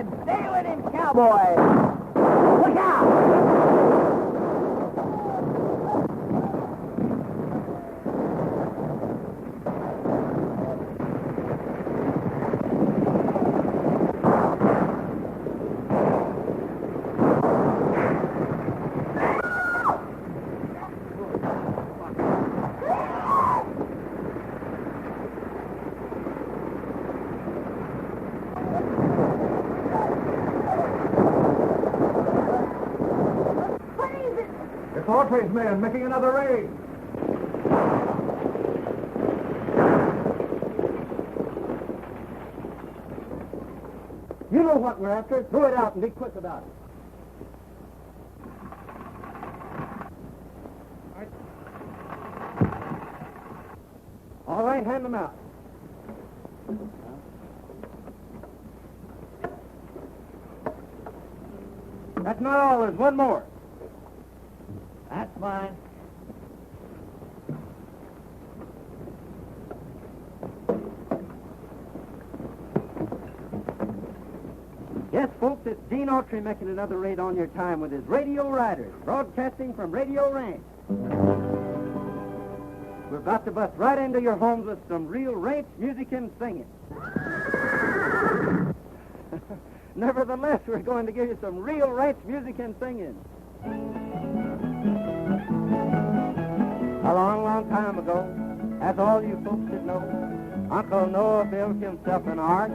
ahead. Stay with him, cowboy. Look out! Autry's men making another raid. You know what we're after. Throw it out and be quick about it. All right, hand them out. That's not all. There's one more. That's mine. Yes, folks, it's Gene Autry making another raid on your time with his Radio Riders, broadcasting from Radio Ranch. We're about to bust right into your homes with some real ranch music and singing. Nevertheless, we're going to give you some real ranch music and singing. A long, long time ago, as all you folks should know, Uncle Noah built himself an ark.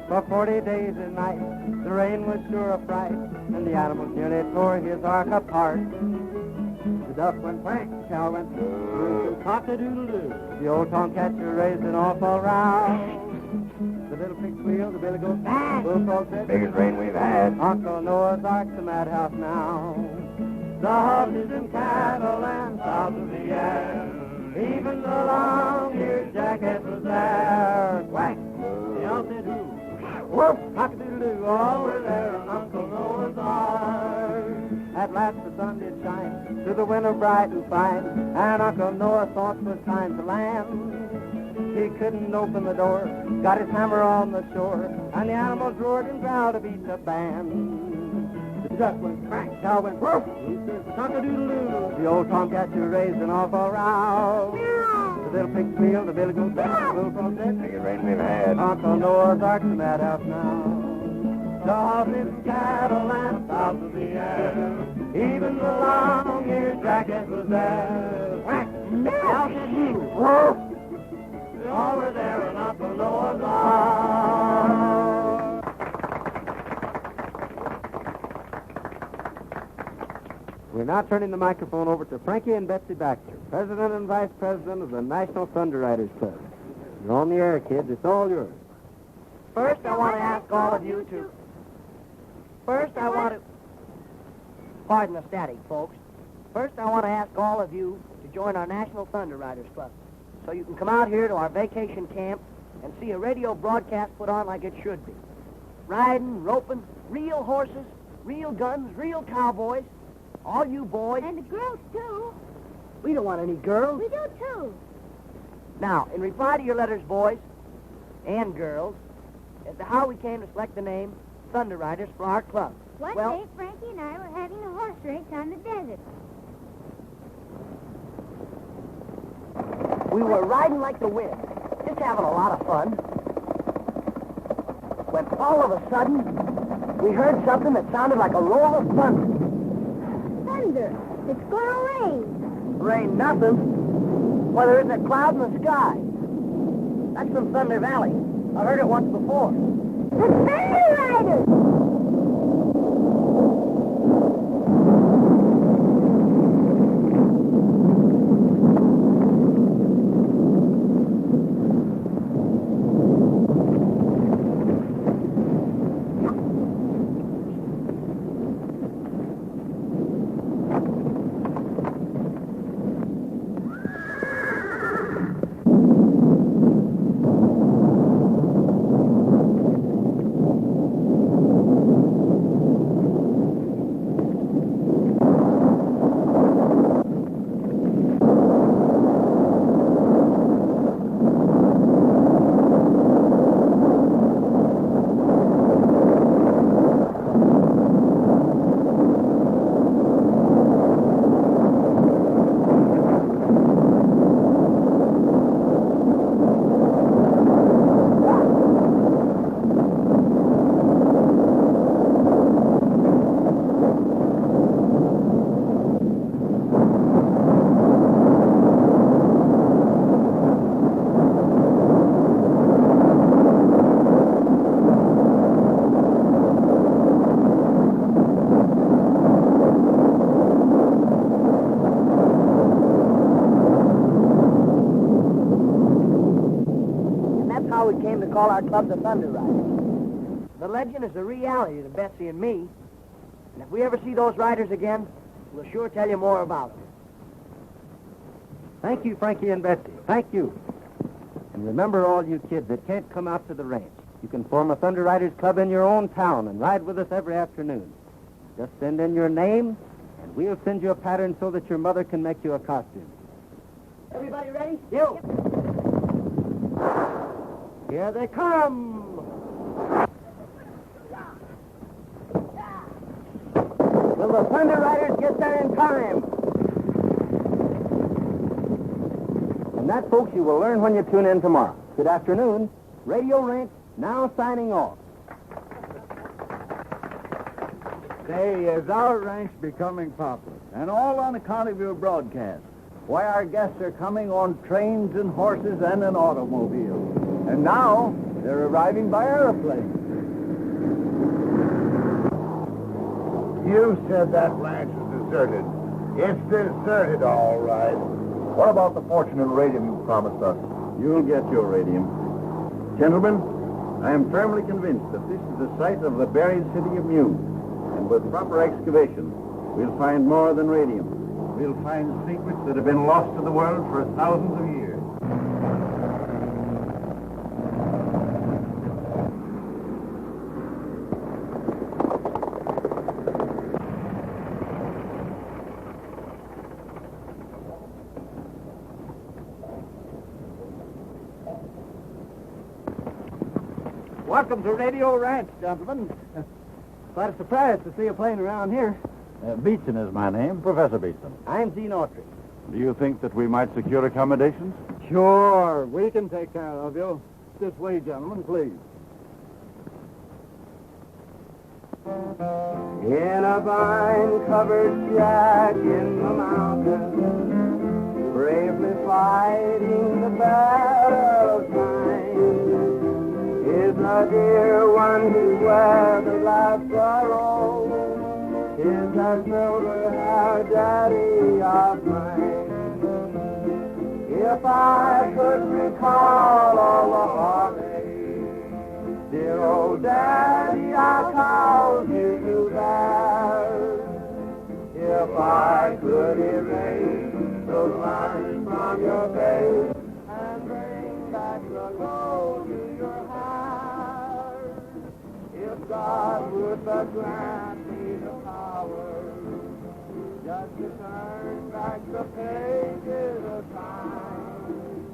For 40 days and nights, the rain was sure a fright, and the animals nearly tore his ark apart. The duck went quack, the cow went cock-a-doodle-doo. The old tomcatcher raised an awful row. The little pig squealed, the billy goat bang. Bullfrog said, biggest rain we've had. Uncle Noah's ark's a madhouse now. The horses and cattle and fowls of the air, even the long-eared jackass was there. Quack! The owl said who? Whoop! Cock-a-doodle-doo, all were there on Uncle Noah's ark. At last the sun did shine through the window bright and fine, and Uncle Noah thought it was time to land. He couldn't open the door, got his hammer on the shore, and the animals roared and growled to beat the band. The duck went crack, the cow went woof, he says cock-a-doodle-doo. The old tomcatcher raised an awful row. The little pig squealed, the billy goat bang, the bullfrog said, biggest rain we've had. Uncle Noah's ark's a madhouse now. The horses and cattle and fowls of the air, even the long-eared jackass was there. Whack! Now said you, woof! All were there in Uncle Noah's ark. We're now turning the microphone over to Frankie and Betsy Baxter, President and Vice President of the National Thunder Riders Club. You're on the air, kids. It's all yours. First, I want to ask all of you to... Pardon the static, folks. First, I want to ask all of you to join our National Thunder Riders Club, so you can come out here to our vacation camp and see a radio broadcast put on like it should be. Riding, roping, real horses, real guns, real cowboys. All you boys. And the girls, too. We don't want any girls. We do, too. Now, in reply to your letters, boys and girls, as to how we came to select the name Thunder Riders for our club. One day, Frankie and I were having a horse race on the desert. We were riding like the wind, just having a lot of fun, when all of a sudden, we heard something that sounded like a roll of thunder. Thunder! It's going to rain. Rain nothing. Well, there isn't a cloud in the sky. That's from Thunder Valley. I've heard it once before. The Thunder Riders! how we came to call our club the Thunder Riders. The legend is a reality to Betsy and me. And if we ever see those riders again, we'll sure tell you more about them. Thank you, Frankie and Betsy. Thank you. And remember, all you kids that can't come out to the ranch, you can form a Thunder Riders Club in your own town and ride with us every afternoon. Just send in your name, and we'll send you a pattern so that your mother can make you a costume. Everybody ready? You. Here they come. Will the Thunder Riders get there in time? And that, folks, you will learn when you tune in tomorrow. Good afternoon. Radio Ranch now signing off. Say, is our ranch becoming popular? And all on account of your broadcast. Why, our guests are coming on trains and horses and in automobiles. And now, they're arriving by airplane. You said that ranch is deserted. It's deserted, all right. What about the fortunate radium you promised us? You'll get your radium. Gentlemen, I am firmly convinced that this is the site of the buried city of Mew. And with proper excavation, we'll find more than radium. We'll find secrets that have been lost to the world for thousands of years. Welcome to Radio Ranch, gentlemen. Quite a surprise to see a plane around here. Beeson is my name, Professor Beeson. I'm Gene Autry. Do you think that we might secure accommodations? Sure, we can take care of you. This way, gentlemen, please. In a vine-covered shack in the mountains, bravely fighting the battle of time, is a dear one whose weathered life's sorrow is that silver-haired daddy of mine. If I could recall all the heartache, dear old daddy, I called you to bear. If I could erase those lines from your face and bring back the glow to your heart, if God would but grant me the power just to turn back the pages of time,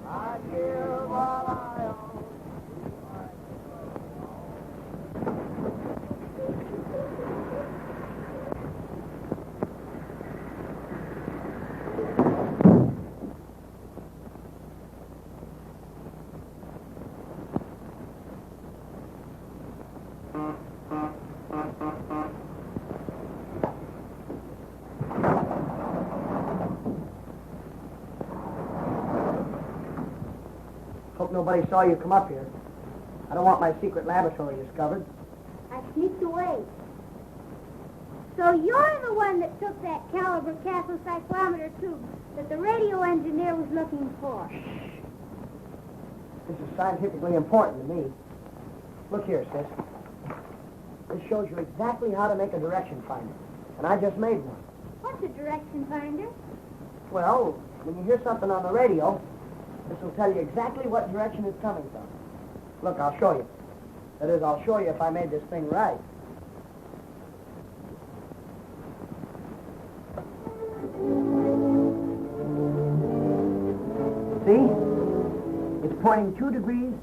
I'd give all I own. Hope nobody saw you come up here. I don't want my secret laboratory discovered. I sneaked away. So you're the one that took that caliber castle cyclometer tube that the radio engineer was looking for. This is scientifically important to me. Look here, sis. This shows you exactly how to make a direction finder. And I just made one. What's a direction finder? Well, when you hear something on the radio, this will tell you exactly what direction it's coming from. Look, I'll show you. That is, I'll show you if I made this thing right. See? It's pointing 2 degrees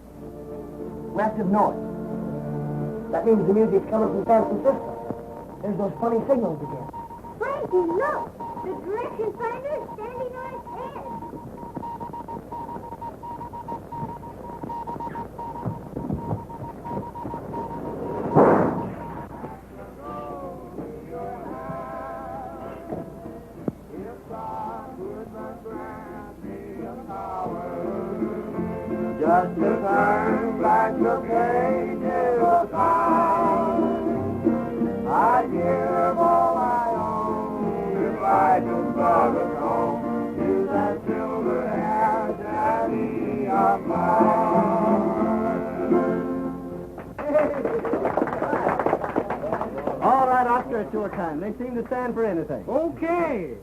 west of north. That means the music's coming from San Francisco. There's those funny signals again. Frankie, look! The direction finder is standing on its head. Just to turn back the pages of time, I'd give all I own if I could brought us home to that silver-haired daddy of mine. at tour time. They seem to stand for anything. Okay.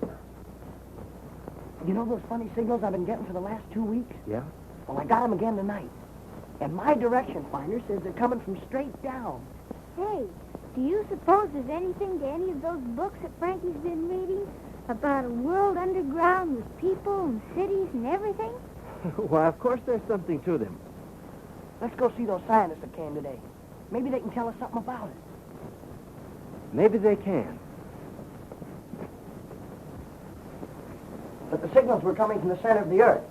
You know those funny signals I've been getting for the last 2 weeks? Yeah? Well, I got them again tonight. And my direction finder says they're coming from straight down. Hey, do you suppose there's anything to any of those books that Frankie's been reading? About a world underground with people and cities and everything? Why, of course there's something to them. Let's go see those scientists that came today. Maybe they can tell us something about it. Maybe they can. But the signals were coming from the center of the Earth.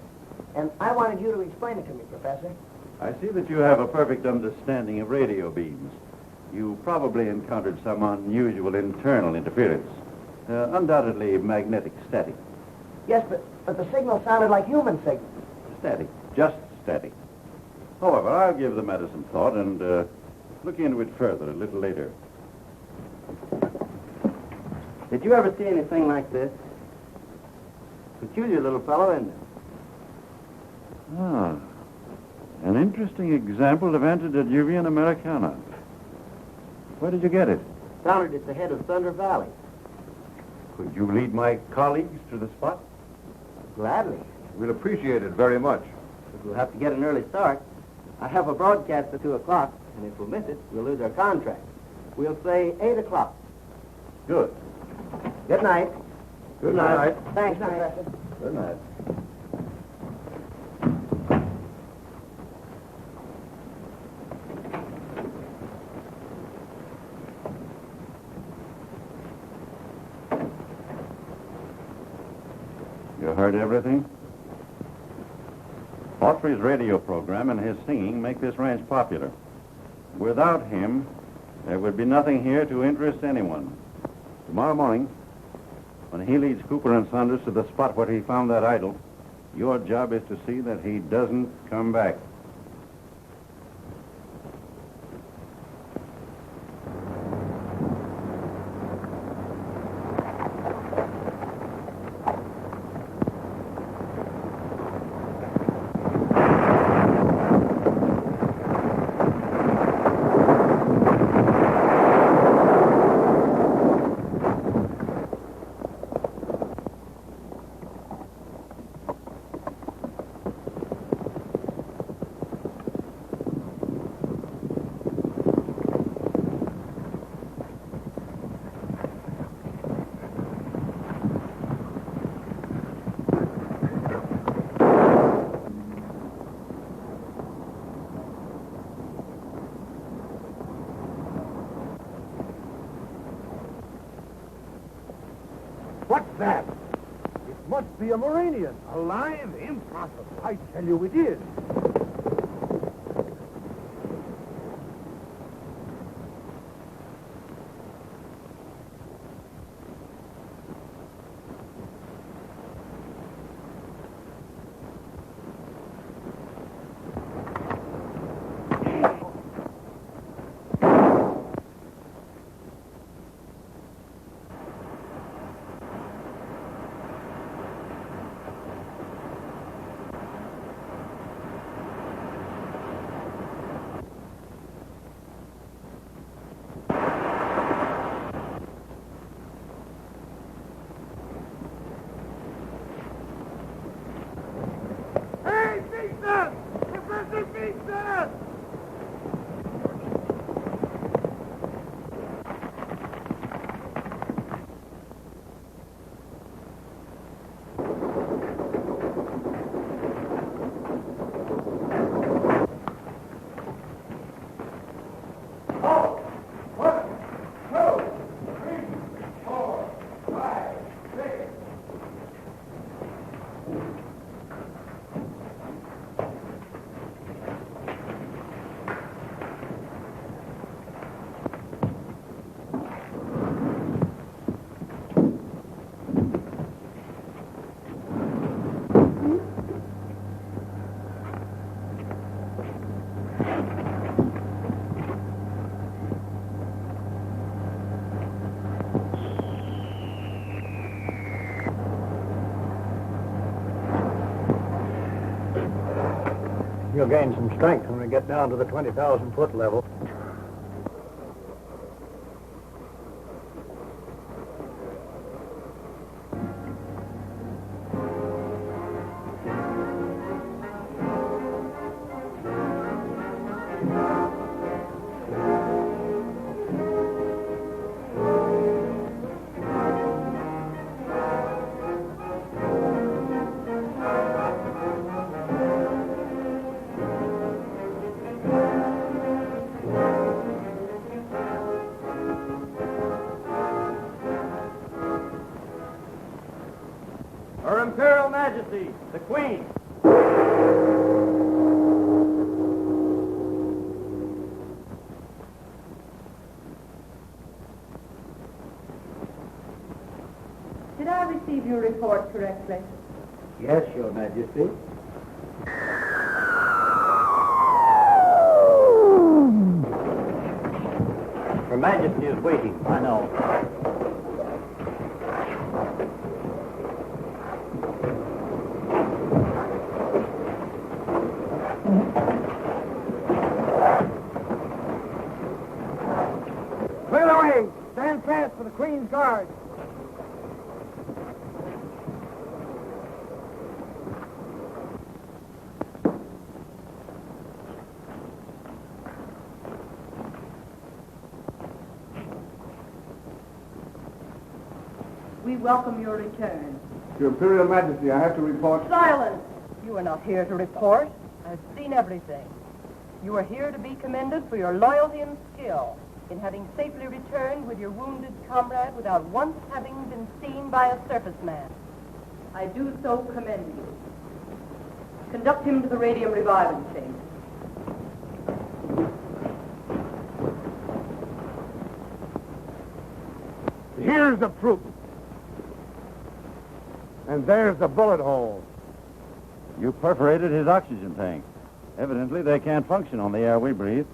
And I wanted you to explain it to me, Professor. I see that you have a perfect understanding of radio beams. You probably encountered some unusual internal interference. Undoubtedly magnetic static. Yes, but the signal sounded like human signals. Static. Just static. However, I'll give the matter some thought and look into it further a little later. Did you ever see anything like this? Peculiar little fellow, isn't it? Ah. An interesting example of antediluvian Americana. Where did you get it? Found it at the head of Thunder Valley. Could you lead my colleagues to the spot? Gladly. We'll appreciate it very much. But we'll have to get an early start. I have a broadcast at 2 o'clock, and if we miss it, we'll lose our contract. We'll say 8 o'clock. Good. Good night. Good night. Thanks, Professor. Good night. You heard everything? Autry's radio program and his singing make this ranch popular. Without him, there would be nothing here to interest anyone. Tomorrow morning, when he leads Cooper and Saunders to the spot where he found that idol, your job is to see that he doesn't come back. What's that? It must be a Moranian. Alive? Impossible. I tell you it is. You'll gain some strength when we get down to the 20,000-foot level. Majesty, the Queen. Did I receive your report correctly? Yes, Your Majesty. Her Majesty is waiting. I know. Clear the way. Stand fast for the Queen's Guard. We welcome your return. Your Imperial Majesty, I have to report... Silence! You are not here to report. I've seen everything. You are here to be commended for your loyalty and skill in having safely returned with your wounded comrade without once having been seen by a surface man. I do so commend you. Conduct him to the radium reviving chamber. Here's the proof. And there's the bullet hole. You perforated his oxygen tank. Evidently, they can't function on the air we breathe.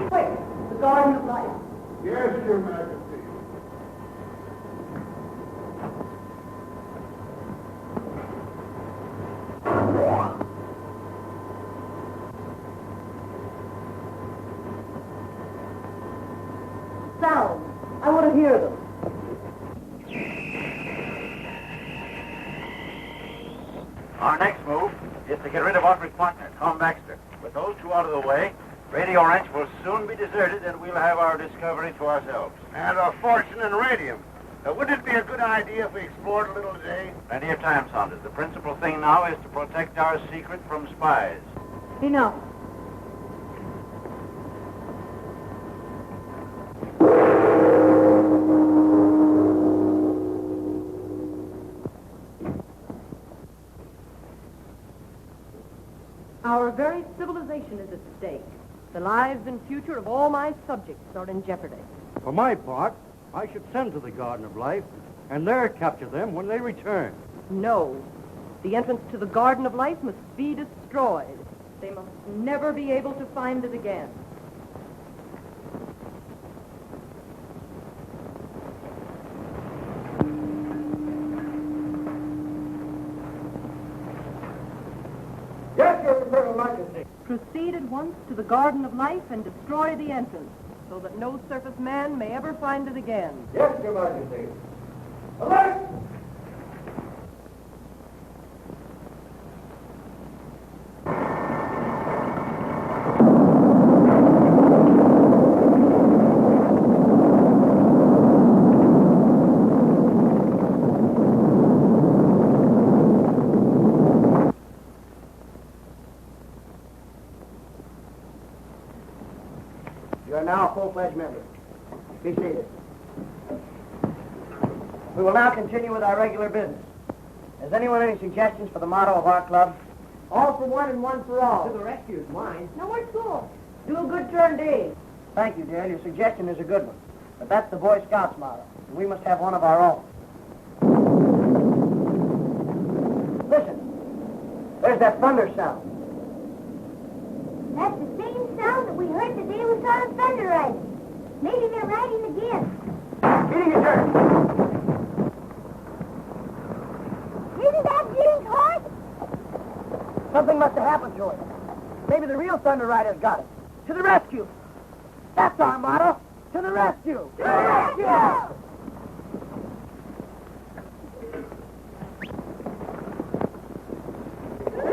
Quick, the Garden of Life. Yes, Your Majesty. Sounds. I want to hear them. Our next move is to get rid of Autry's partner, Tom Baxter. With those two out of the way, Radio Ranch will soon be deserted and we'll have our discovery to ourselves. And a fortune in radium. Wouldn't it be a good idea if we explored a little today? Plenty of time, Saunders. The principal thing now is to protect our secret from spies. Enough. Our very civilization is at stake. The lives and future of all my subjects are in jeopardy. For my part, I should send to the Garden of Life and there capture them when they return. No. The entrance to the Garden of Life must be destroyed. They must never be able to find it again. Yes, Your Imperial Majesty. Proceed at once to the Garden of Life and destroy the entrance, so that no surface man may ever find it again. Yes, Your Majesty. Alert! You are now a full-fledged member. Be seated. We will now continue with our regular business. Has anyone any suggestions for the motto of our club? All for one and one for all. To the rescue is mine. No more school. Do a good turn, Dave. Thank you, dear. Your suggestion is a good one. But that's the Boy Scouts motto, and we must have one of our own. Listen. There's that thunder sound. That's the same sound that we heard the day we saw the thunder riding. Maybe they're riding again. Getting a turn. Isn't that Gene's horse? Something must have happened to it. Maybe the real Thunder Rider's got it. To the rescue. That's our motto. To the rescue. To the rescue! To the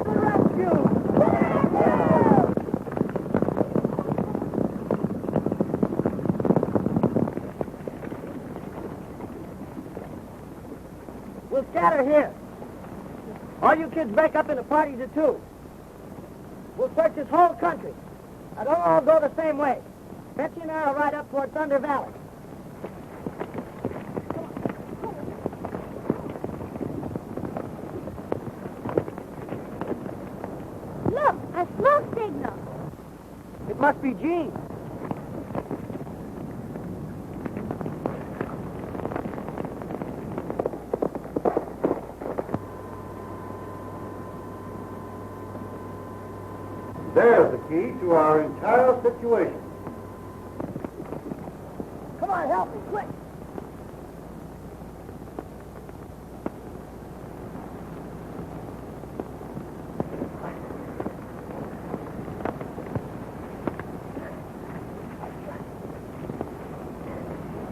rescue. We'll scatter here. All you kids break up into parties of two. We'll search this whole country. And all go the same way. Betsy and I will ride up toward Thunder Valley. Look, a smoke signal. It must be Gene. There's the key to our entire situation. Come on, help me, quick.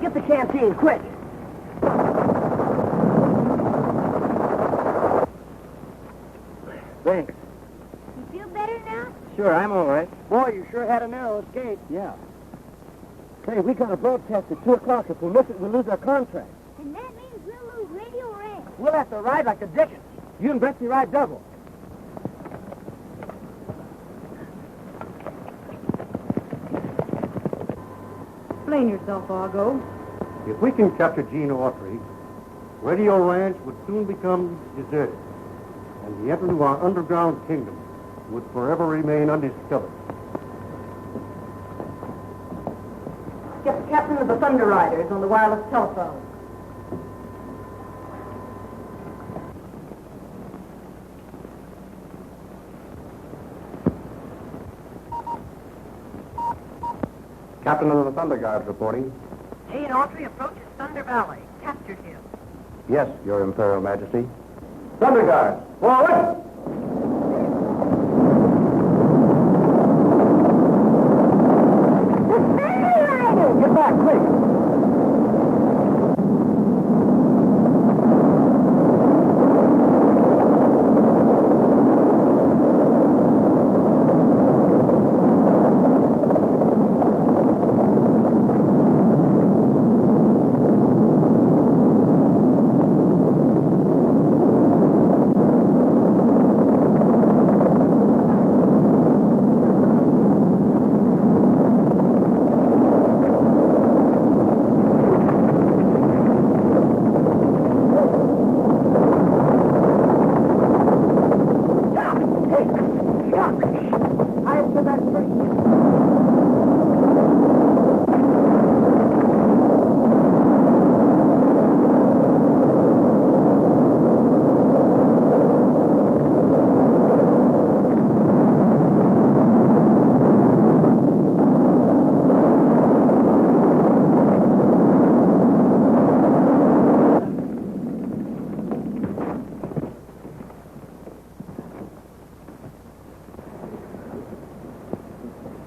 Get the canteen, quick. Thanks. You feel better now? Sure, I'm all right. Boy, you sure had a narrow escape. Yeah. Hey, we got a broadcast at 2 o'clock. If we miss it, we'll lose our contract. And that means we'll lose radio ranch. We'll have to ride like the Dickens. You and Betsy ride double. Explain yourself, Argo. If we can capture Gene Autry, Radio Ranch would soon become deserted, and the entrance to our underground kingdom would forever remain undiscovered. Get the captain of the Thunder Riders on the wireless telephone. Captain of the Thunder Guards reporting. Gene Autry approaches Thunder Valley. Captured him. Yes, Your Imperial Majesty. Thunder Guards, forward! Get back, quick.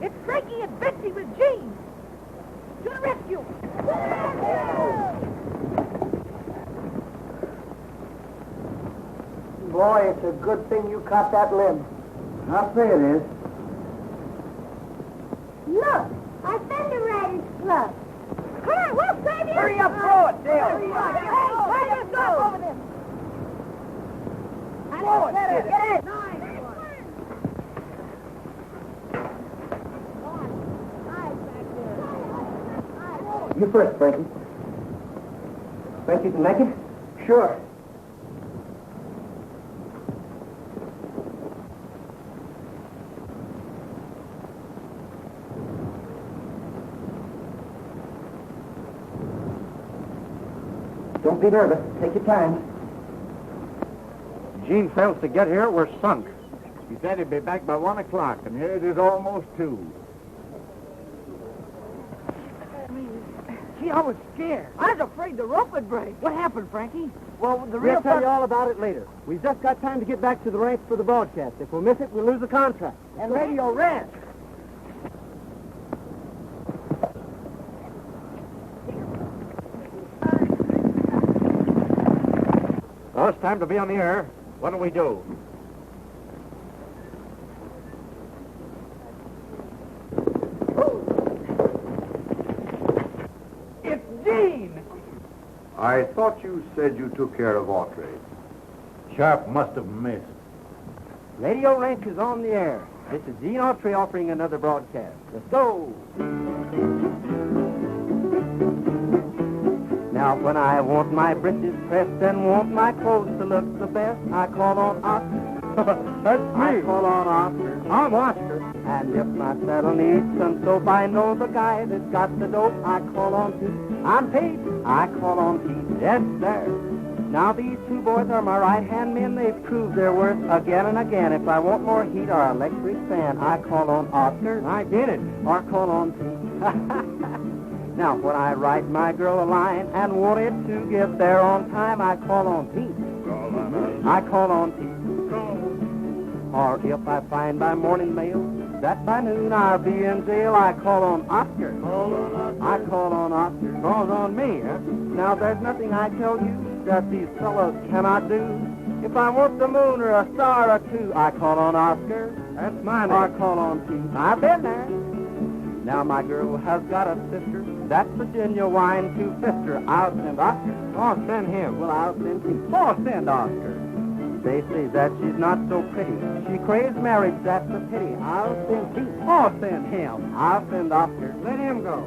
It's Frankie and Betsy with Gene. To the rescue! Boy, it's a good thing you caught that limb. I'll say it is. Look, our Thunder Riders Club. Come on, we'll save you. Hurry up, throw it, Dale. Hey, try to go over them. Throw it, Get kid. it. Nice one. You first, Frankie. Think you can make it? Sure. Don't be nervous. Take your time. Gene fails to get here, we're sunk. He said he'd be back by 1 o'clock, and here it is almost 2. Gee, I was scared. I was afraid the rope would break. What happened, Frankie? Well, the We'll real tell you all about it later. We've just got time to get back to the ranch for the broadcast. If we miss it, we'll lose the contract. and Radio Ranch. Well, it's time to be on the air. What do we do? It's Gene! I thought you said you took care of Autry. Sharp must have missed. Radio Ranch is on the air. This is Gene Autry offering another broadcast. Let's go. Now when I want my breeches pressed and want my clothes to look the best, I call on Oscar. That's me. I call on Oscar. I'm Oscar. And if my saddle needs some soap, I know the guy that's got the dope. I call on Pete. I'm Pete. I call on Pete. Yes, sir. Now these two boys are my right-hand men. They've proved their worth again and again. If I want more heat or electric fan, I call on Oscar. I get it. Or call on Pete. Now when I write my girl a line and want it to get there on time, I call on Pete. I call on Pete. Or if I find by morning mail that by noon I'll be in jail, I call on Oscar. I call on Oscar. Calls on me, huh? Now there's nothing I tell you that these fellows cannot do. If I want the moon or a star or two, I call on Oscar. That's mine. Or call on Pete. I've been there. Now my girl has got a sister. That Virginia wine to sister. I'll send Oscar. Oh, send him. Well, I'll send Pete. Oh, send Oscar. They say that she's not so pretty. She craves marriage, that's a pity. I'll send Pete. Oh, send him. I'll send Oscar. Let him go.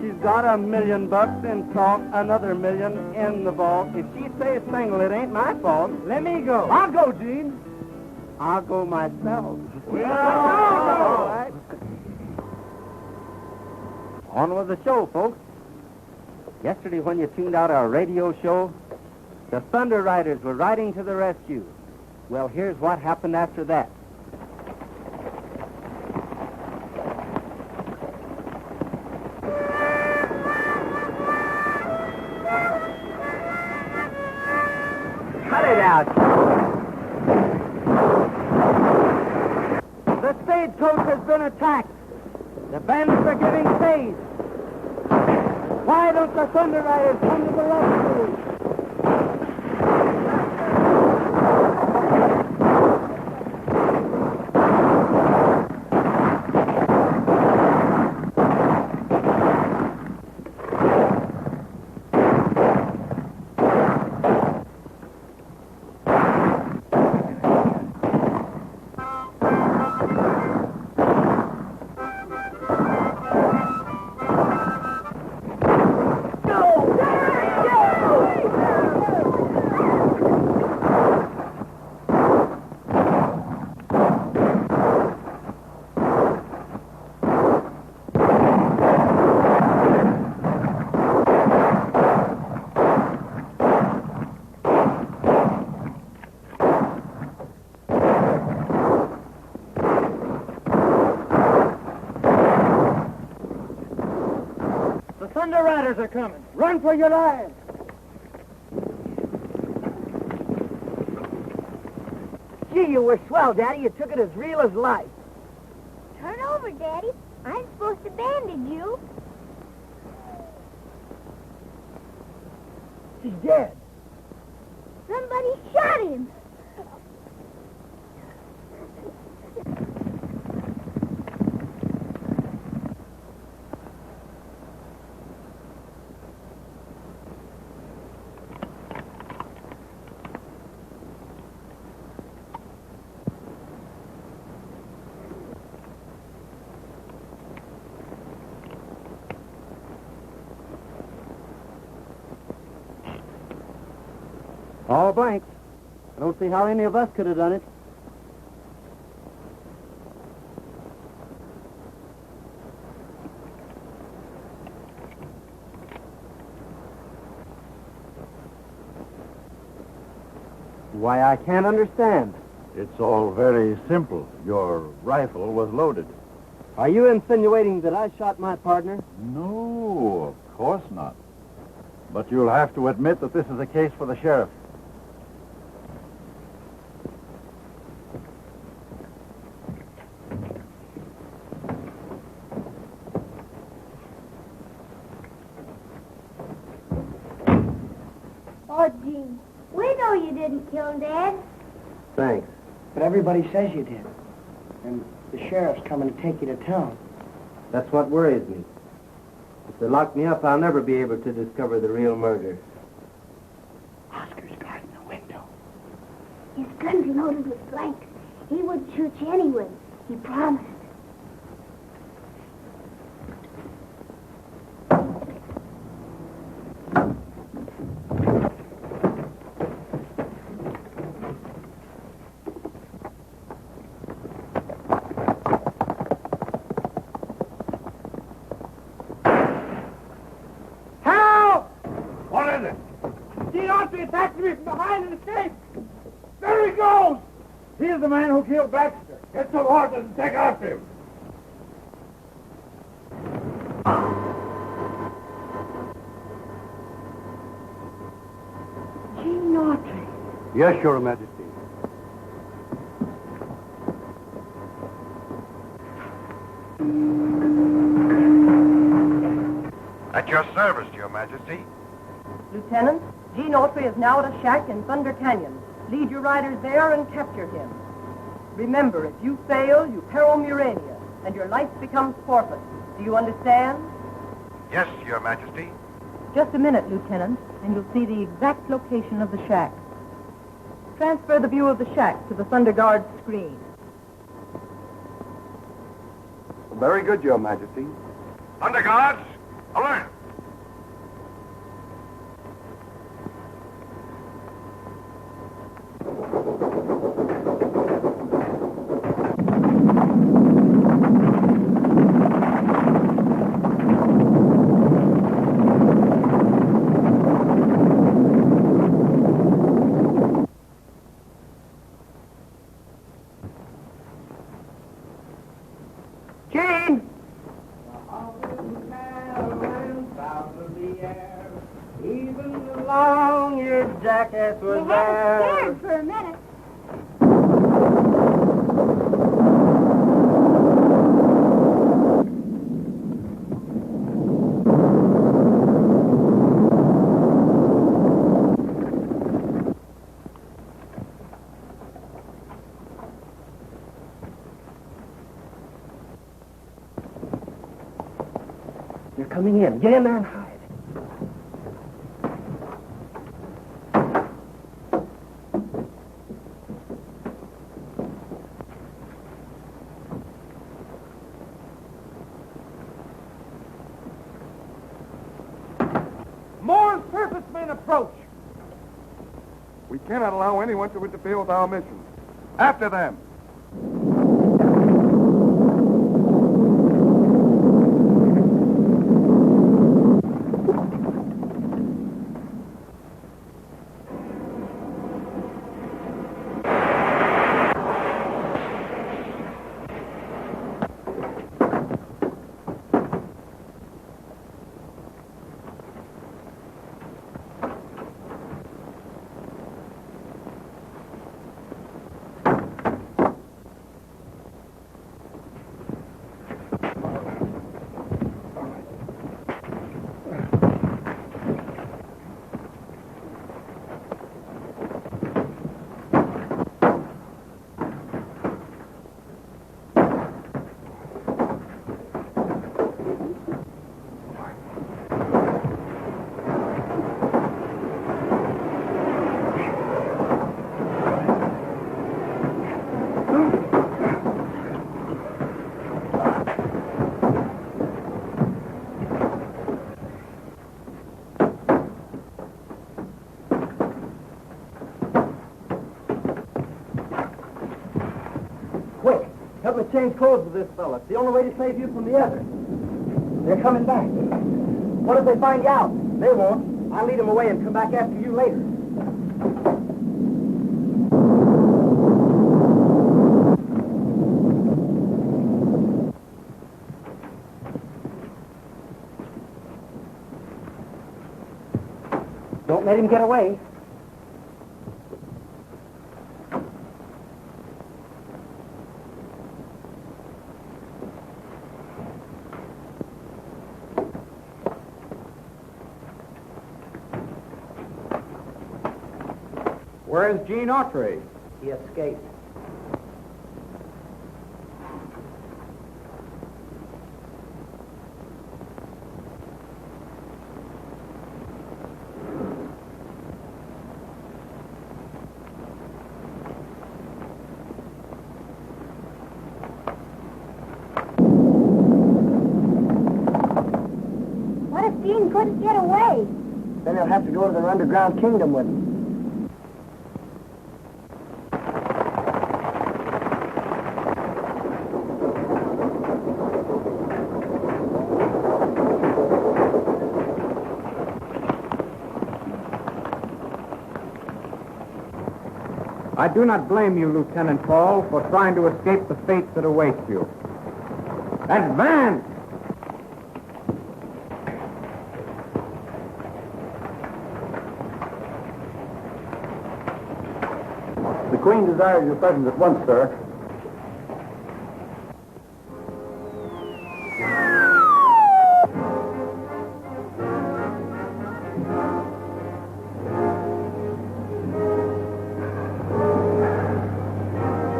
She's got $1 million in salt, another $1 million in the vault. If she stays single, it ain't my fault. Let me go. I'll go, Gene. I'll go myself. We'll All right. On with the show, folks. Yesterday, when you tuned out our radio show, the Thunder Riders were riding to the rescue. Well, here's what happened after that. Cut it out. The stagecoach has been attacked. The bandits are giving chase. Why don't the Thunder Riders come to the rescue? Thunder Riders are coming. Run for your lives! Gee, you were swell, Daddy. You took it as real as life. Turn over, Daddy. I'm supposed to bandage you. He's dead. Somebody shot him. All blanks. I don't see how any of us could have done it. Why, I can't understand. It's all very simple. Your rifle was loaded. Are you insinuating that I shot my partner? No, of course not. But you'll have to admit that this is a case for the sheriff. Oh, Gene, we know you didn't kill him, Dad. Thanks. But everybody says you did. And the sheriff's coming to take you to town. That's what worries me. If they lock me up, I'll never be able to discover the real murder. Oscar's guarding the window. His gun's loaded with blanks. He wouldn't shoot you anyway. He promised. there! Gene Autry attacked me from behind and escaped! There he goes! He's the man who killed Baxter. Get some horses and take after him. Gene Autry. Yes, Your Majesty. At your service, Your Majesty. Lieutenant, Gene Autry is now at a shack in Thunder Canyon. Lead your riders there and capture him. Remember, if you fail, you peril Murania, and your life becomes forfeit. Do you understand? Yes, Your Majesty. Just a minute, Lieutenant, and you'll see the exact location of the shack. Transfer the view of the shack to the Thunder Guard screen. Very good, Your Majesty. Under guards, alert! Gene! Even along your jackass We was had us there. scared for a minute. They're coming in. Get in there and hide. More surface men approach. We cannot allow anyone to interfere with our mission. After them. Help me change clothes with this fella. It's the only way to save you from the others. They're coming back. What if they find you out? They won't. I'll lead them away and come back after you later. Don't let him get away. Where's Gene Autry? He escaped. What if Gene couldn't get away? Then he'll have to go to their underground kingdom with him. I do not blame you, Lieutenant Paul, for trying to escape the fate that awaits you. Advance! The Queen desires your presence at once, sir.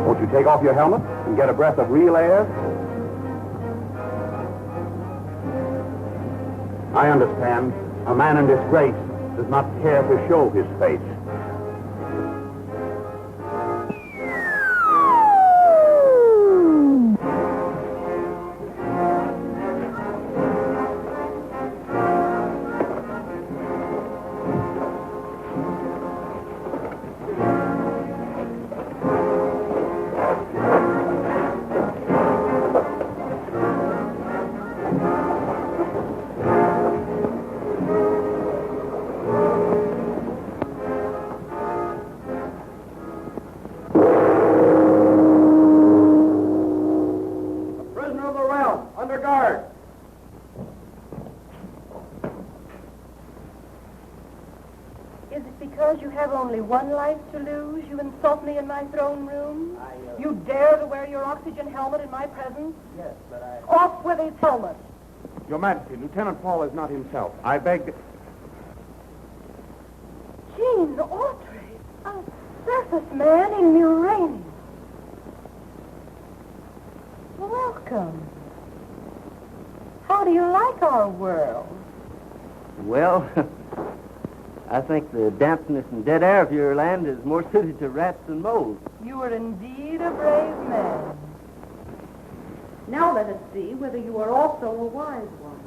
Won't you take off your helmet and get a breath of real air? I understand. A man in disgrace does not care to show his face. One life to lose, you insult me in my throne room? You dare to wear your oxygen helmet in my presence? Yes, but I... Off with his helmet! Your Majesty, Lieutenant Paul is not himself. I beg... Gene Autry, a surface man in Uranium. Welcome. How do you like our world? Well, I think the dampness and dead air of your land is more suited to rats than moles. You are indeed a brave man. Now let us see whether you are also a wise one.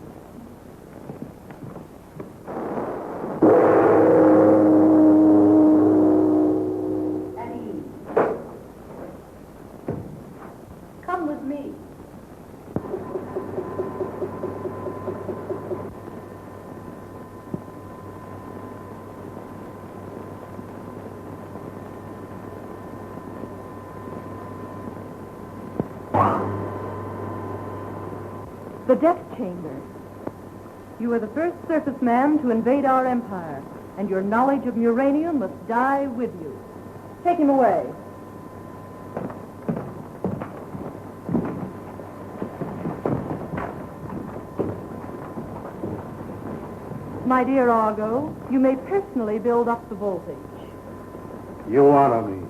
At ease. Come with me. The death chamber. You are the first surface man to invade our empire, and your knowledge of uranium must die with you. Take him away. My dear Argo, you may personally build up the voltage. You honor me.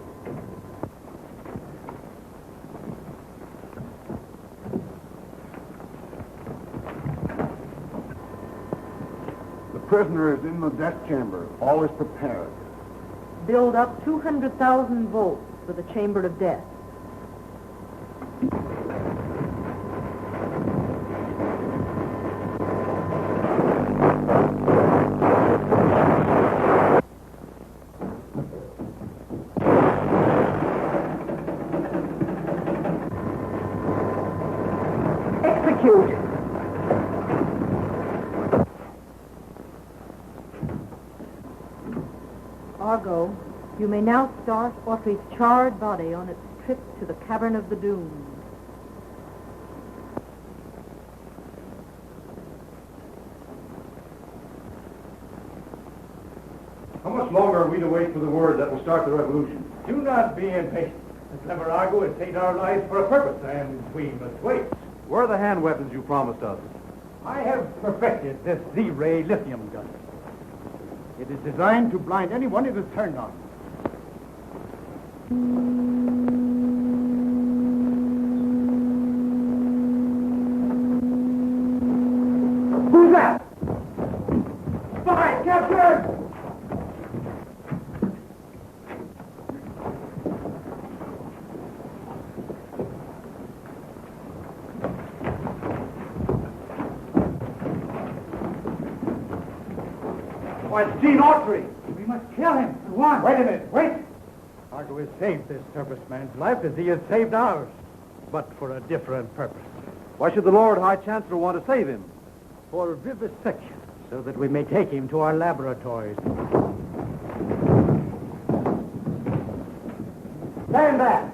The prisoner is in the death chamber. All is prepared. Build up 200,000 volts for the chamber of death. Execute. Argo, you may now start Autry's charred body on its trip to the Cavern of the Doomed. How much longer are we to wait for the word that will start the revolution? Do not be impatient. The clever Argo has saved our lives for a purpose, and we must wait. Where are the hand weapons you promised us? I have perfected this Z-ray lithium gun. It is designed to blind anyone it is turned on. Who's that? Spy, captured! Why, it's Gene Autry. We must kill him at once. Wait a minute, wait. Argo has saved this surface man's life as he has saved ours, but for a different purpose. Why should the Lord High Chancellor want to save him? For vivisection, so that we may take him to our laboratories. Stand back.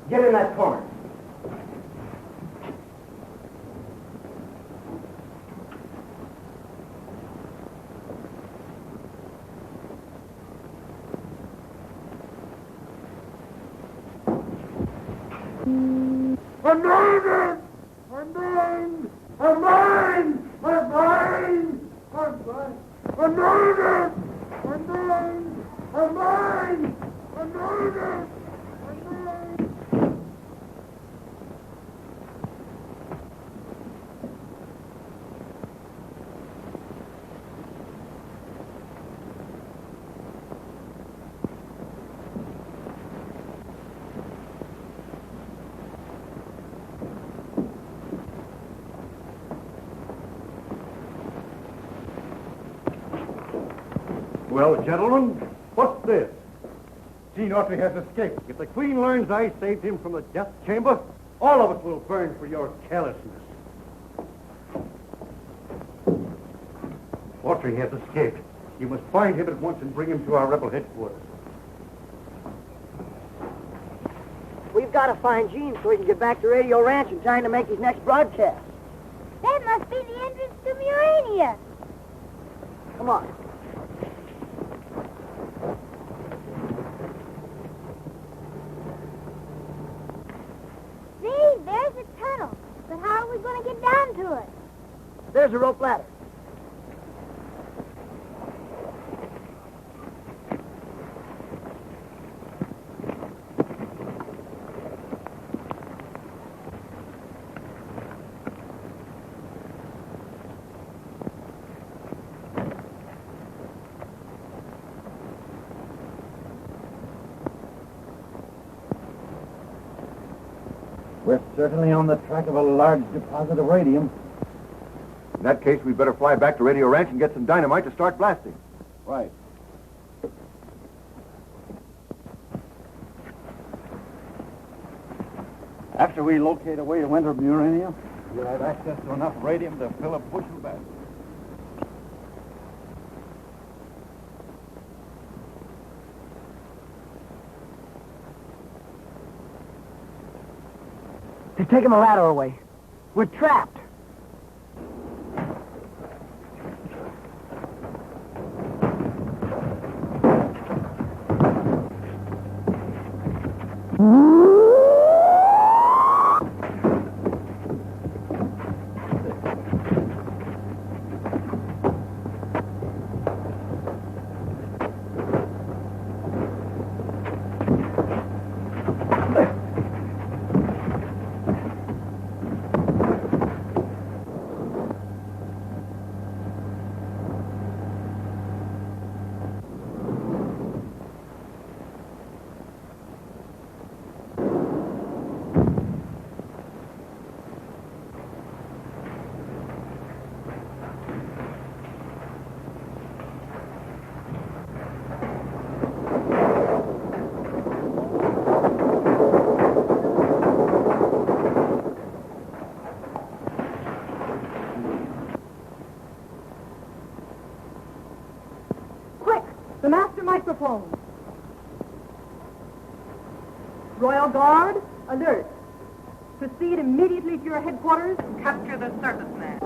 Get in that corner. I'm mine! I'm mine! I'm mine! I'm mine! I'm mine! I'm mine! I'm mine! I'm mine! I'm mine! I'm mine! Well, gentlemen, what's this? Gene Autry has escaped. If the Queen learns I saved him from the death chamber, all of us will burn for your carelessness. Autry has escaped. You must find him at once and bring him to our rebel headquarters. We've got to find Gene so he can get back to Radio Ranch in time to make his next broadcast. That must be the entrance to Murania. Come on. See, there's the tunnel. But how are we going to get down to it? There's a rope ladder. We're certainly on the track of a large deposit of radium. In that case, we'd better fly back to Radio Ranch and get some dynamite to start blasting. Right. After we locate a way to enter Murania, we'll have access to enough radium to fill a bushel bag. They're taking the ladder away. We're trapped. The master microphone. Royal Guard, alert. Proceed immediately to your headquarters and capture the circus man.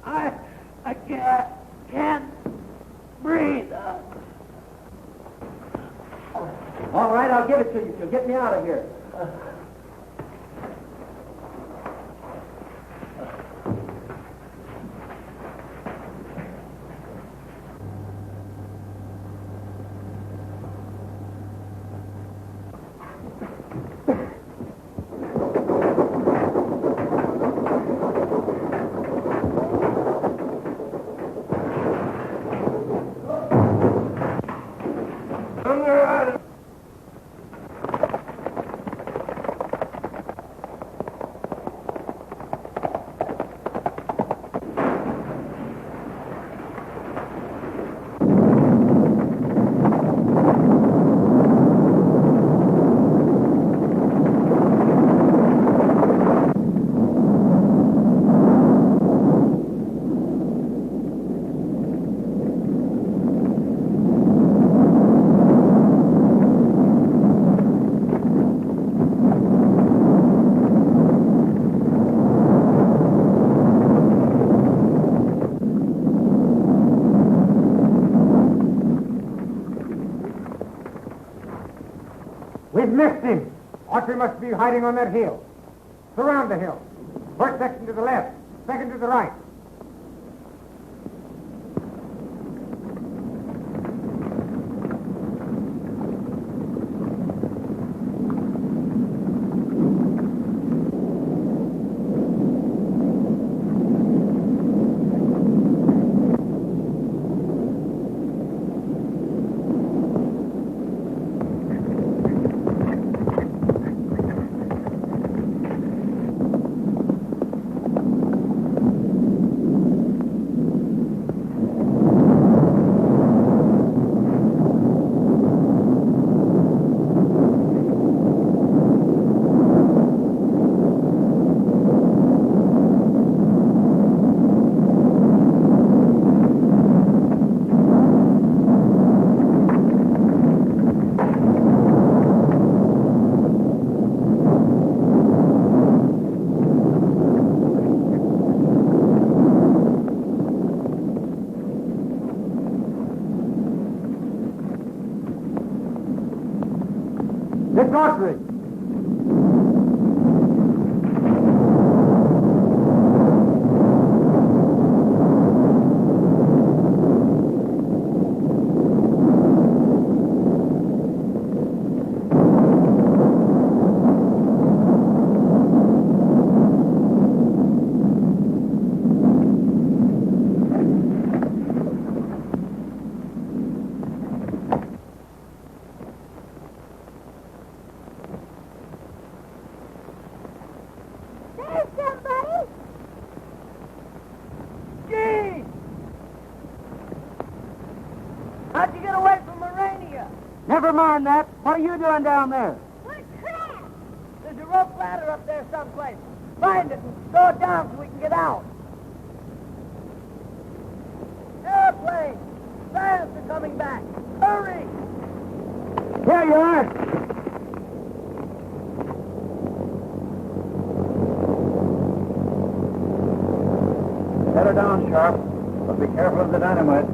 I can't breathe. All right, I'll give it to you. So get me out of here. we must be hiding on that hill. Surround the hill. First section to the left, second to the right. Miss Autry! How'd you get away from Morania? Never mind that. What are you doing down there? What crap? There's a rope ladder up there someplace. Find it and throw it down so we can get out. Airplane! Fans are coming back. Hurry! Here you are. Set her down, Sharp. But be careful of the dynamite.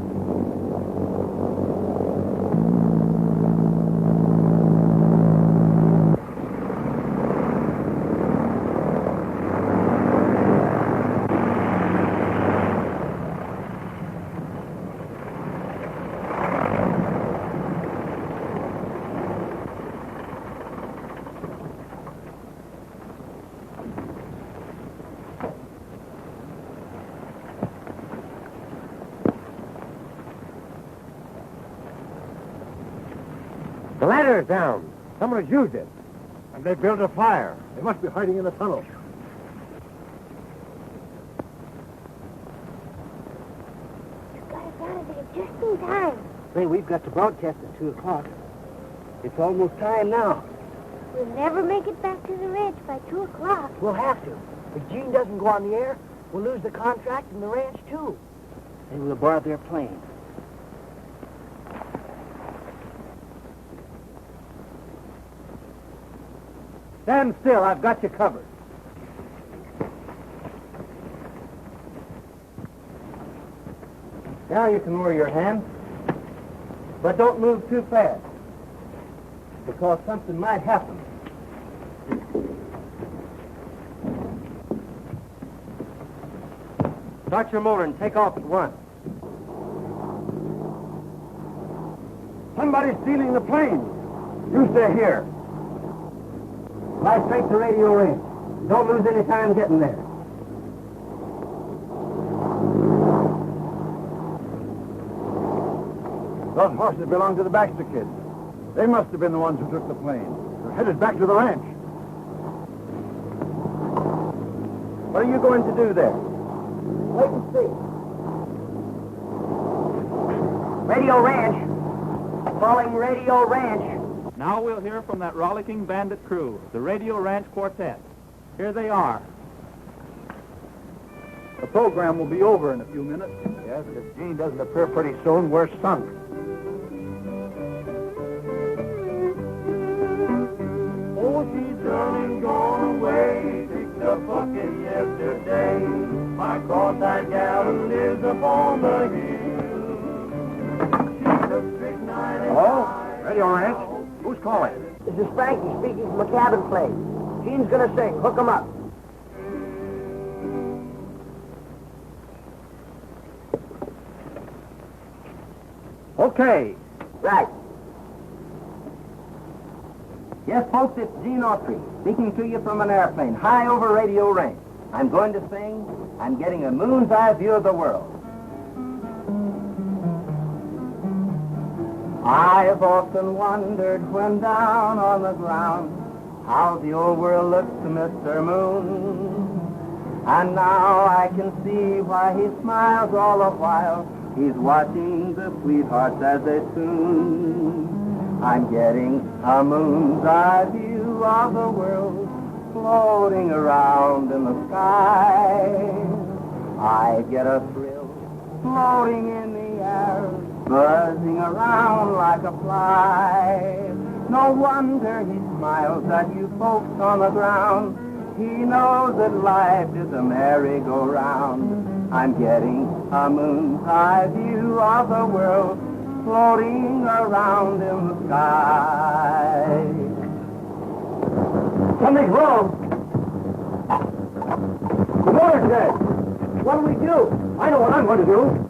The ladder's down. Someone has used it. And they built a fire. They must be hiding in the tunnel. You got us out of there just in time. Say, we've got to broadcast at 2 o'clock. It's almost time now. We'll never make it back to the ranch by 2 o'clock. We'll have to. If Gene doesn't go on the air, we'll lose the contract and the ranch, too. They will aboard their plane. Stand still. I've got you covered. Now you can lower your hand. But don't move too fast. Because something might happen. Start your motor and take off at once. Somebody's stealing the plane. You stay here. Fly straight to radio range. Don't lose any time getting there. Those horses belong to the Baxter kids. They must have been the ones who took the plane. They're headed back to the ranch. What are you going to do there? Wait and see. Radio Ranch. Calling Radio Ranch. Now we'll hear from that rollicking bandit crew, the Radio Ranch Quartet. Here they are. The program will be over in a few minutes. Yes, if Gene doesn't appear pretty soon, we're sunk. Oh, she's done and gone away, picked up bucket yesterday. My cross-eyed gal lives upon the hill. She's a strychnine and Hello? Radio Ranch? Who's calling? This is Frankie speaking from a cabin place. Gene's gonna sing. Hook 'em up. Okay. Right. Yes, folks, it's Gene Autry, speaking to you from an airplane, high over Radio Range. I'm going to sing, I'm getting a moon's eye view of the world. I've often wondered when down on the ground how the old world looks to Mr. Moon. And now I can see why he smiles all the while. He's watching the sweethearts as they tune. I'm getting a moon's eye view of the world floating around in the sky. I get a thrill floating in the air, buzzing around like a fly. No wonder he smiles at you folks on the ground. He knows that life is a merry-go-round. I'm getting a moon's eye view of the world floating around in the sky. Something's wrong. The motor's dead. What'll we do? I know what I'm going to do.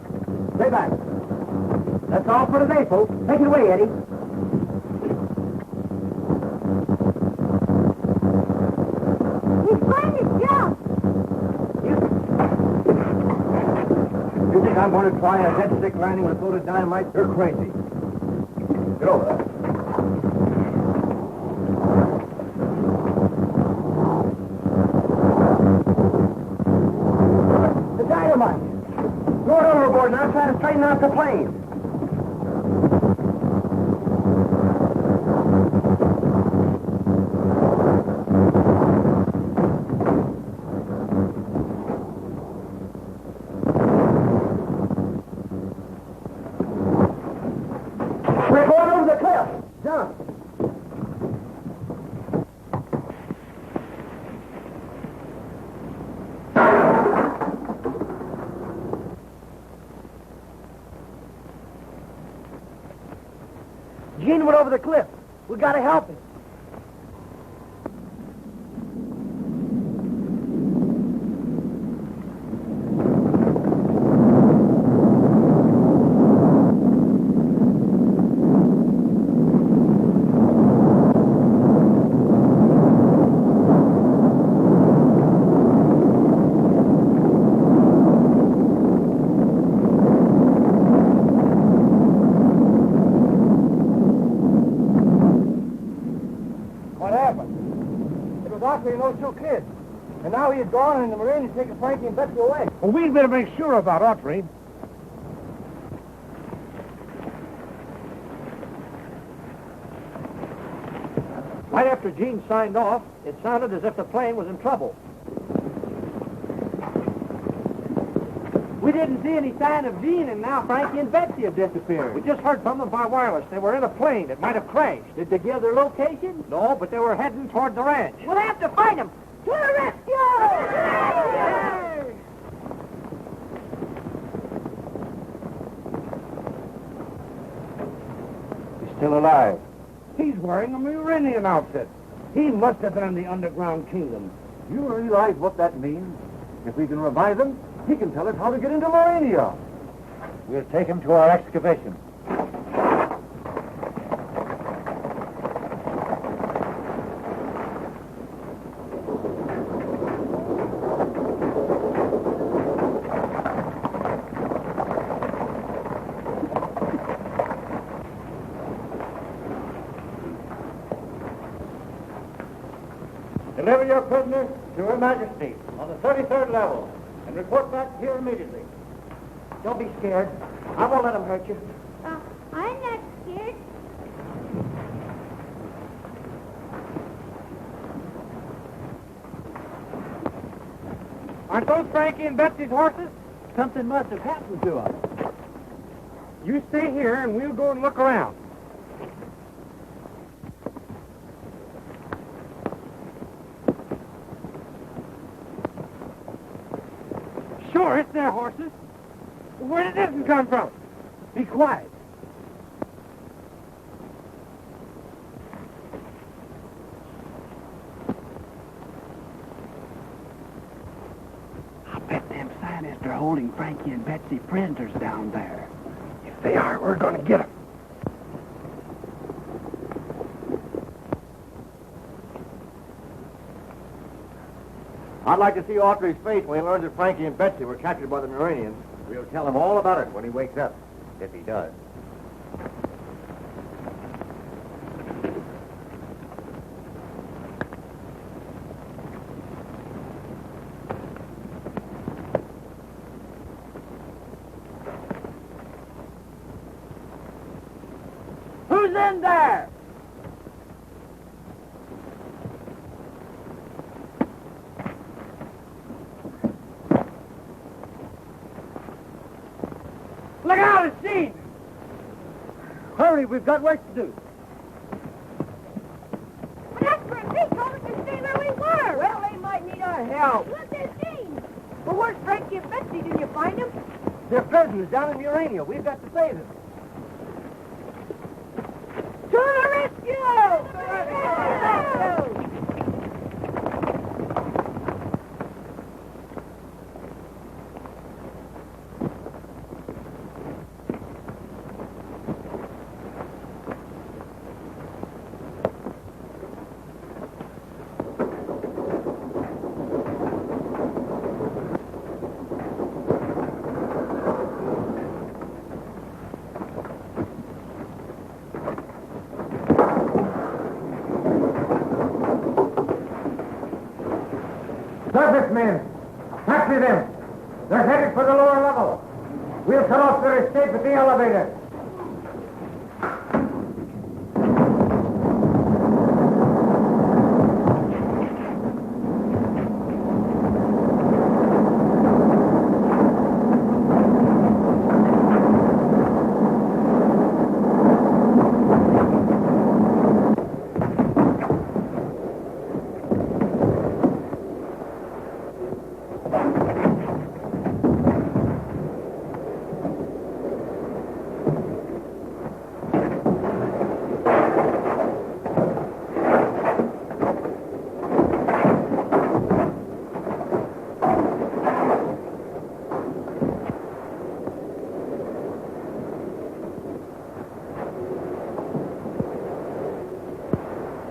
Stay back. That's all for today, folks. Take it away, Eddie. He's going to jump. You think I'm going to try a head stick landing with a load of dynamite? You're crazy. Get over there. The dynamite. Throw it overboard now. Try to straighten out the plane. We're going over the cliff. Jump. Gene went over the cliff. We gotta help him. What happened? It was Autry and those two kids. And now he's gone and the Marine is taking Frankie and Betsy away. Well, we'd better make sure about Autry. Right after Gene signed off, it sounded as if the plane was in trouble. We didn't see any sign of Gene, and now Frankie and Betsy have disappeared. We just heard from them by wireless. They were in a plane. It might have crashed. Did they give their location? No, but they were heading toward the ranch. We'll have to find him. To the rescue! He's still alive. He's wearing a Murinian outfit. He must have been in the underground kingdom. You realize what that means? If we can revive him, he can tell us how to get into Murania. We'll take him to our excavation. Deliver your prisoner to Her Majesty on the 33rd level and report back here immediately. Don't be scared. I won't let him hurt you. I'm not scared. Aren't those Frankie and Betsy's horses? Something must have happened to us. You stay here and we'll go and look around. Sure, it's their horses. Where did this one come from? Be quiet. scientists are holding Frankie and Betsy prisoners down there. If they are, we're going to get them. I'd like to see Autry's face when he learns that Frankie and Betsy were captured by the Muranians. We'll tell him all about it when he wakes up, if he does. Who's in there? Look out, it's Gene! Hurry, we've got work to do. Desperate, they told us to stay where we were. Well, they might need our help. Look, there's Gene. Well, where's Frankie and Betsy? Didn't you find them? They're prisoners down in Urania. We've got to save them. To the rescue! To the rescue! Surface men, taxi them. They're headed for the lower level. We'll cut off their escape at the elevator.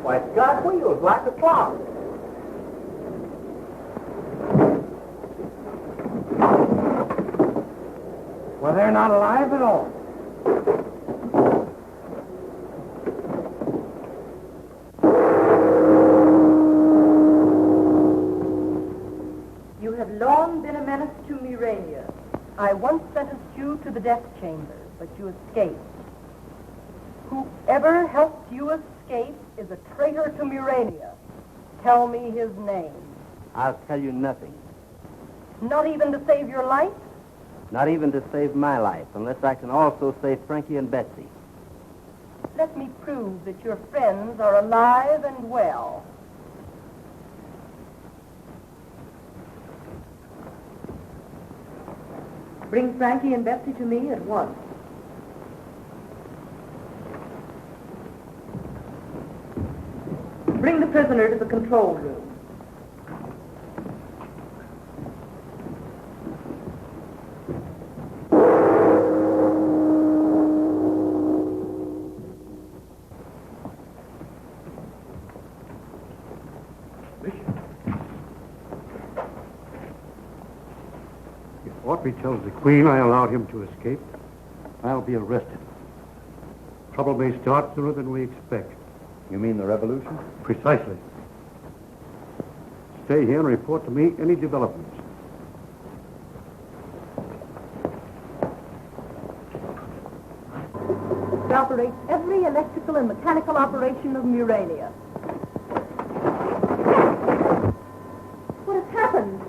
Why, it's got wheels like a clock. Well, they're not alive at all. You have long been a menace to Murania. I once sentenced you to the death chamber, but you escaped. Whoever helped you escape is a traitor to Murania. Tell me his name. I'll tell you nothing. Not even to save your life? Not even to save my life, unless I can also save Frankie and Betsy. Let me prove that your friends are alive and well. Bring Frankie and Betsy to me at once. Bring the prisoner to the control room. If Autry tells the Queen I allowed him to escape, I'll be arrested. Trouble may start sooner than we expect. You mean the revolution? Precisely. Stay here and report to me any developments. To operate every electrical and mechanical operation of Murania. What has happened?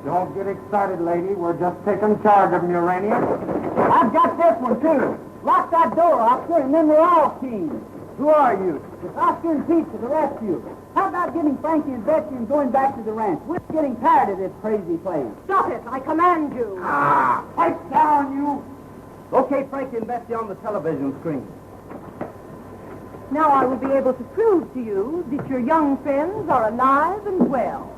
Don't get excited, lady. We're just taking charge of Murania. I've got this one, too. Lock that door, officer, and then we're all teams. Who are you? It's Oscar and Pete to the rescue. How about getting Frankie and Betsy and going back to the ranch? We're getting tired of this crazy place. Stop it! I command you! Pipe down, you! Okay, Frankie and Betsy on the television screen. Now I will be able to prove to you that your young friends are alive and well.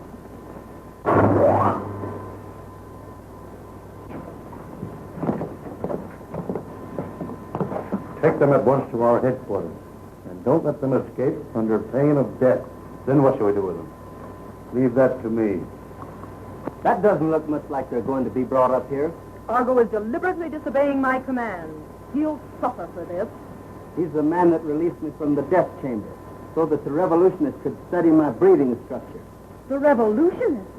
Take them at once to our headquarters. And don't let them escape under pain of death. Then what shall we do with them? Leave that to me. That doesn't look much like they're going to be brought up here. Argo is deliberately disobeying my commands. He'll suffer for this. He's the man that released me from the death chamber so that the revolutionists could study my breathing structure. The revolutionists?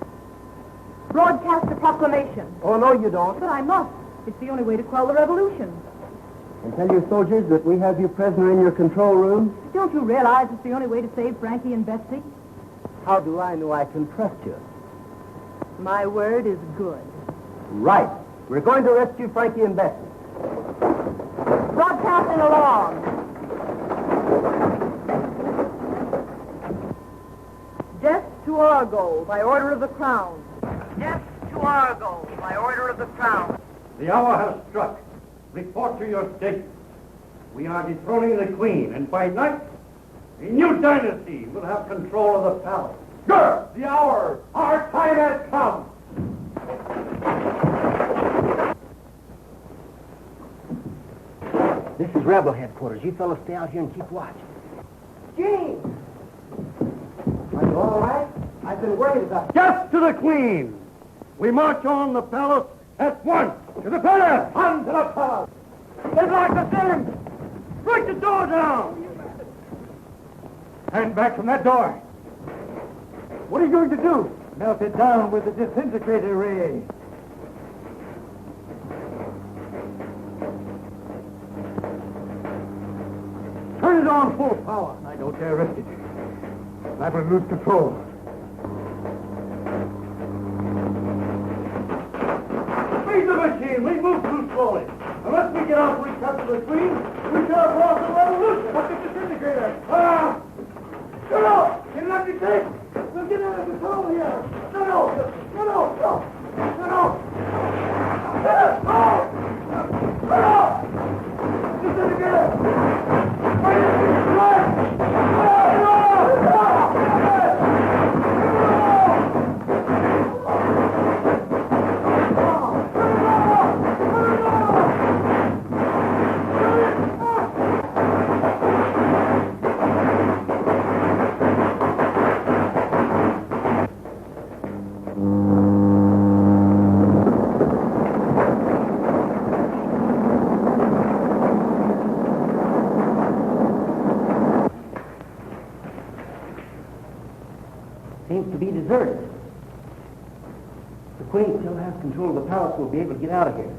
Broadcast a proclamation. Oh, no, you don't. But I must. It's the only way to quell the revolution. And tell your soldiers that we have you prisoner in your control room. Don't you realize it's the only way to save Frankie and Betsy? How do I know I can trust you? My word is good. Right. We're going to rescue Frankie and Betsy. Broadcasting along. Death to Argo by order of the Crown. Death to Argo by order of the Crown. The hour has struck. Report to your state. We are dethroning the Queen, and by night, a new dynasty will have control of the palace. Good! The hour! Our time has come! This is rebel headquarters. You fellas stay out here and keep watch. Gene! Are you all right? I've been worried about you. Death to the Queen! We march on the palace at once! To the palace! On to the palace! They'd like the same! Break the door down! Stand back from that door! What are you going to do? Melt it down with the disintegrator ray. Turn it on full power. I don't dare risk it. I will lose control. Speed the machine. We move too slowly. Unless we get out and recapture the Queen, we shall have lost the revolution. What's the disintegrator? Shut up! Get an empty tape! We'll get out of control here! No! Disintegrator! Seems to be deserted. The Queen still has control of the palace. We'll be able to get out of here.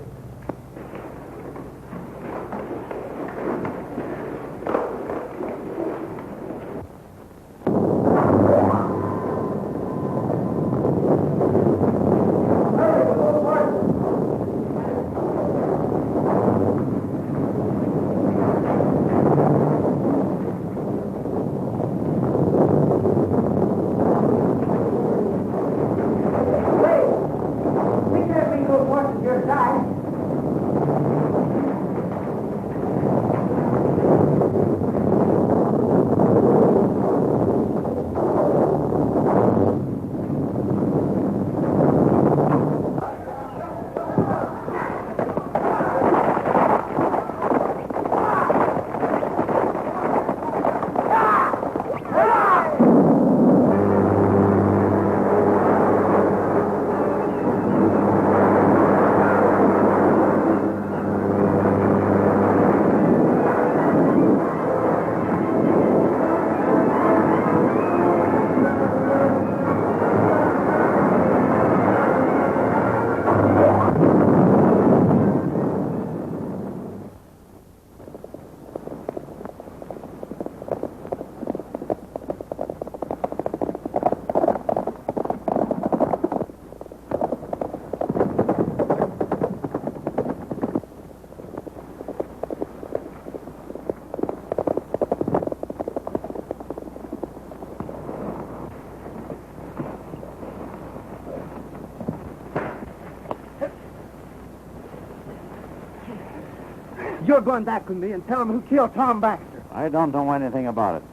You're going back with me and tell him who killed Tom Baxter. I don't know anything about it.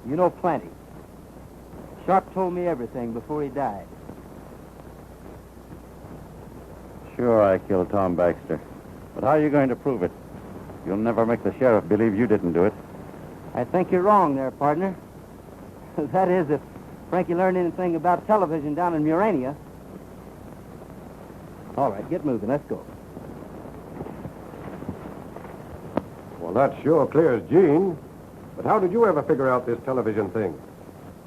You know plenty. Sharp told me everything before he died. Sure, I killed Tom Baxter. But how are you going to prove it? You'll never make the sheriff believe you didn't do it. I think you're wrong there, partner. That is, if Frankie learned anything about television down in Murania. All right, get moving. Let's go. Well, that sure clears Gene. But how did you ever figure out this television thing?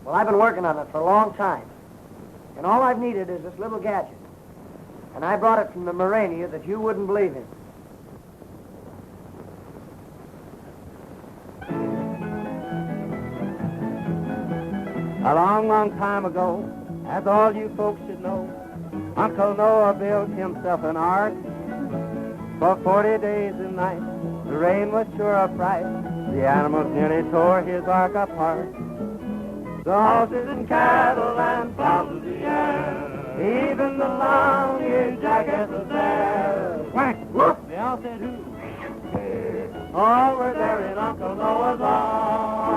Well, I've been working on it for a long time. And all I've needed is this little gadget. And I brought it from the Murania that you wouldn't believe in. A long, long time ago, as all you folks should know, Uncle Noah built himself an ark. For 40 days and nights, the rain was sure a fright. The animals nearly tore his ark apart. The horses and cattle and fowls of the air, even the long-eared jackets was there. Quack, whoop, they all said who? All were there in Uncle Noah's ark.